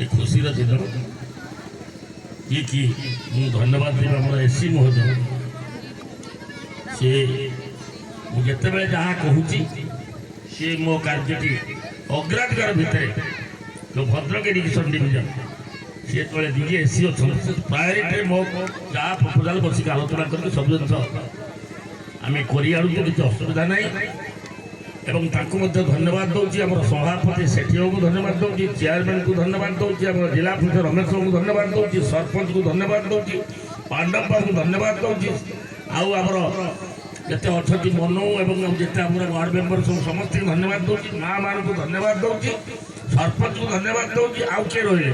खुशी दिन ये कि धन्यवाद देवी आम एससी महोदय सी जिते बड़े जहाँ कहूँ सी मो कार्यटी अग्राधिकार भितर जो भद्रक इरिगेशन डिविजन सी जो डीजी एससी अच्छा प्रायोरीटे मो जहाँ प्रपोजाल बसिक आलोचना करके सब जिन आम कर किसी असुविधा ना एवं धन्यवाद दूसरी आम सभापति सेठी को धन्यवाद दूसरी चेयरमैन को धन्यवाद दूसरी आम जिला परिषद रमेश को धन्यवाद दूसरी सरपंच को धन्यवाद दूसरी पांडव बाबू को धन्यवाद दूसरी आमर जिते अच्छा मनु एवं जिते आम वार्ड मेम्बर सब समस्त धन्यवाद दूसरी माँ मान को धन्यवाद दूसरी सरपंच को धन्यवाद दूसरी आउ किए रही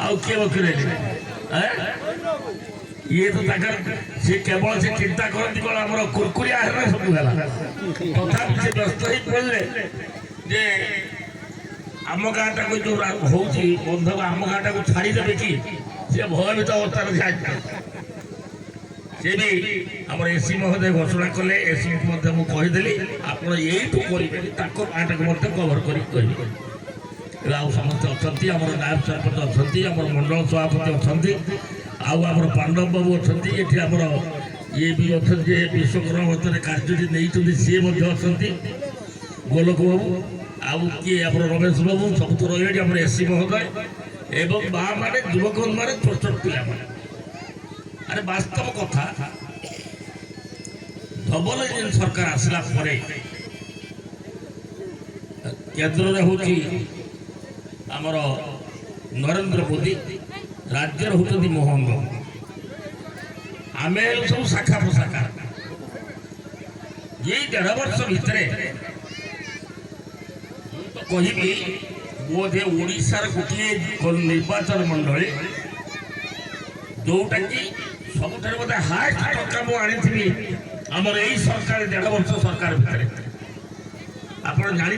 आउ किए बकी रही ये तो सी केवल से चिंता करती कौन आम कुरकुरिया है सब तथा से व्यस्त हो पड़े जे आम गाँटा को जो बंधक आम गाँटा को छाड़देवे कि सी भयभीत अवस्था सी भी आम एससी महोदय घोषणा कले एससी मुझे आप गाँटा को कभर कर समस्त अच्छा आम नायब सरपंच अच्छा आम मंडल सभापति अच्छा आमर पांडव बाबू अच्छा ये आमर ये भी अच्छा विश्वकर्मा मतरे कार्य नहीं सी अच्छा गोलक बाबू आउ किए आम रमेश बाबू सब तो रही आम एससी महोदय एवं माँ मैंने युवक मैंने छोट छोट पिला अरे वास्तव कथा डबल इंजिन सरकार आसला केन्द्र में हूँ आमर नरेंद्र मोदी राज्य होती मोहन आम सब शाखा प्रशाखा ये 1.5 वर्ष भितर तो कहि बोधे ओडिशार गोटे निर्वाचन मंडली जोटा कि सब बोधे हाएस्ट टका मुझे आनी आमर यही सरकार 1.5 वर्ष सरकार भितर आप जानी